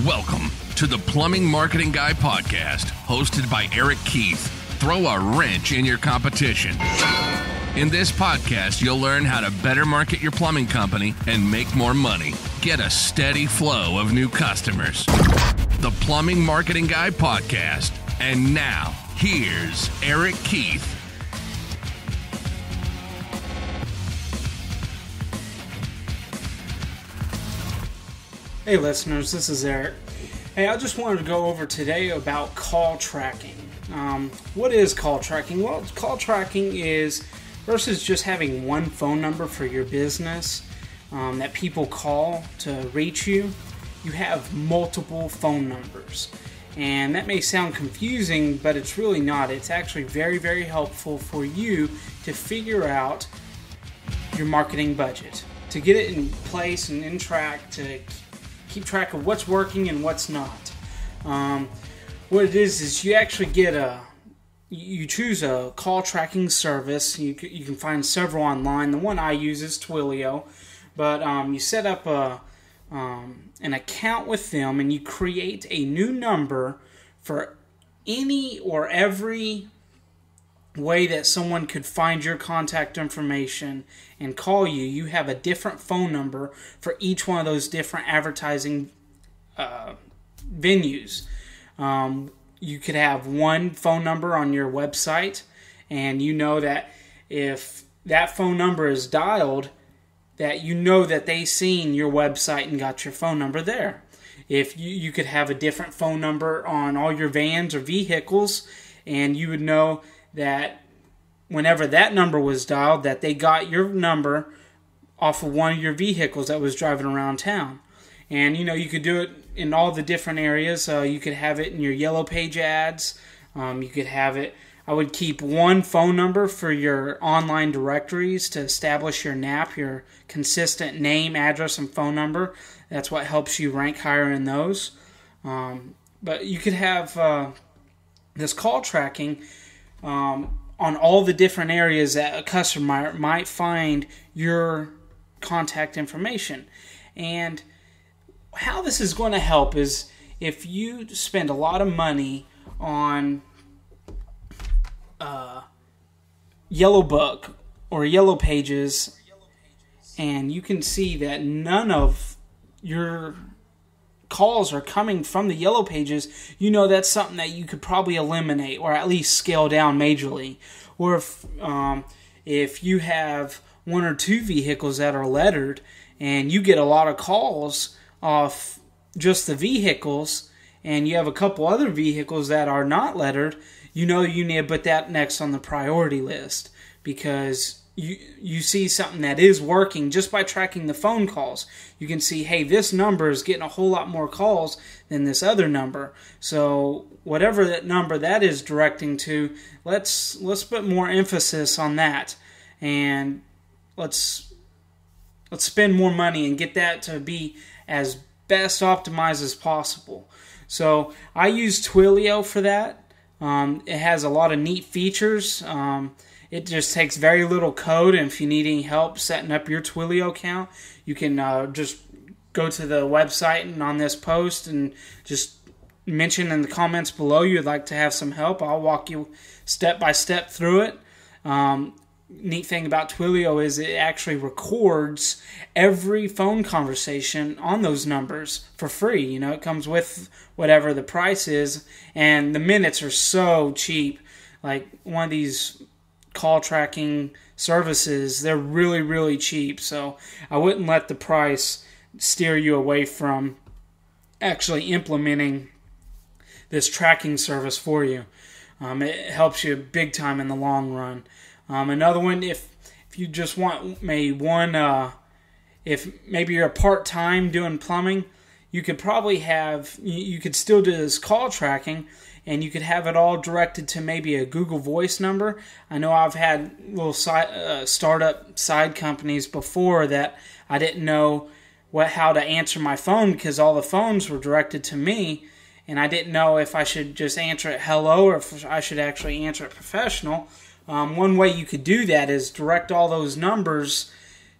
Welcome to the Plumbing Marketing Guy podcast, hosted by Eric Keith. Throw a wrench in your competition. In this podcast, you'll learn how to better market your plumbing company and make more money. Get a steady flow of new customers. The Plumbing Marketing Guy podcast. And now, here's Eric Keith. Hey listeners, this is Eric. Hey, I just wanted to go over today about call tracking. What is call tracking? Well, call tracking is, versus just having one phone number for your business that people call to reach you, you have multiple phone numbers. And that may sound confusing, but it's really not. It's actually very, very helpful for you to figure out your marketing budget, to get it in place and in track, to keep track of what's working and what's not. What it is you actually get you choose a call tracking service. You can find several online. The one I use is Twilio, but you set up an account with them and you create a new number for any or every way that someone could find your contact information and call you. You have a different phone number for each one of those different advertising venues. You could have one phone number on your website, and you know that if that phone number is dialed, that you know that they seen your website and got your phone number there. If you could have a different phone number on all your vans or vehicles, and you would know that whenever that number was dialed, that they got your number off of one of your vehicles that was driving around town. And you could do it in all the different areas. You could have it in your yellow page ads. You could have it. I would keep one phone number for your online directories to establish your NAP, your consistent name, address, and phone number. That's what helps you rank higher in those. But you could have this call tracking on all the different areas that a customer might find your contact information. And how this is going to help is if you spend a lot of money on Yellow Book or Yellow Pages, and you can see that none of your calls are coming from the Yellow Pages, that's something that you could probably eliminate or at least scale down majorly. Or if you have one or two vehicles that are lettered and you get a lot of calls off just the vehicles, and you have a couple other vehicles that are not lettered, you need to put that next on the priority list, because you see something that is working just by tracking the phone calls. You can see, hey, this number is getting a whole lot more calls than this other number. So whatever that number that is directing to, let's put more emphasis on that, and let's spend more money and get that to be as best optimized as possible. So I use Twilio for that. It has a lot of neat features. It just takes very little code, and if you need any help setting up your Twilio account, you can just go to the website and on this post and just mention in the comments below you'd like to have some help. I'll walk you step by step through it. Neat thing about Twilio is it actually records every phone conversation on those numbers for free. It comes with whatever the price is, and the minutes are so cheap. Like one of these call tracking services, they're really, really cheap. So I wouldn't let the price steer you away from actually implementing this tracking service for you. It helps you big time in the long run. Another one, if you just want if maybe you're a part-time doing plumbing, you could probably you could still do this call tracking, and you could have it all directed to maybe a Google Voice number. I know I've had little startup side companies before that I didn't know how to answer my phone because all the phones were directed to me, and I didn't know if I should just answer it hello or if I should actually answer it professional. One way you could do that is direct all those numbers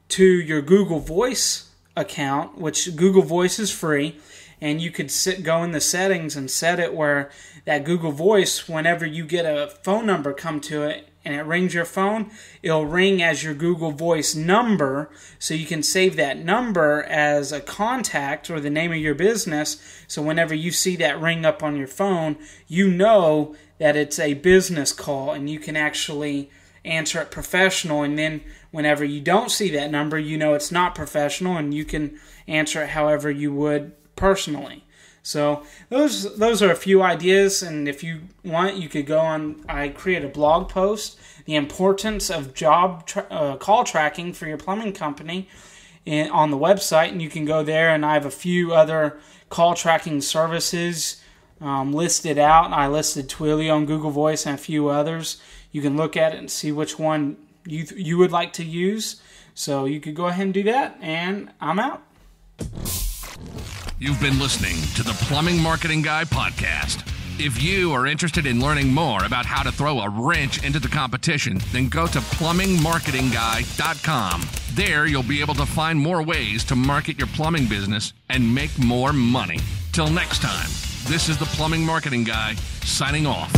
to your Google Voice account, which Google Voice is free, and you could go in the settings and set it where that Google Voice, whenever you get a phone number come to it and it rings your phone, it'll ring as your Google Voice number, so you can save that number as a contact or the name of your business, so whenever you see that ring up on your phone, you know that it's a business call and you can actually answer it professional, and then whenever you don't see that number, you know it's not professional and you can answer it however you would personally. So those are a few ideas, and if you want, you could go on. I create a blog post, the importance of call tracking for your plumbing company, on the website, and you can go there. And I have a few other call tracking services listed out. I listed Twilio on Google Voice and a few others. You can look at it and see which one you would like to use. So you could go ahead and do that, and I'm out. You've been listening to the Plumbing Marketing Guy podcast. If you are interested in learning more about how to throw a wrench into the competition, then go to plumbingmarketingguy.com. There you'll be able to find more ways to market your plumbing business and make more money. Till next time, this is the Plumbing Marketing Guy signing off.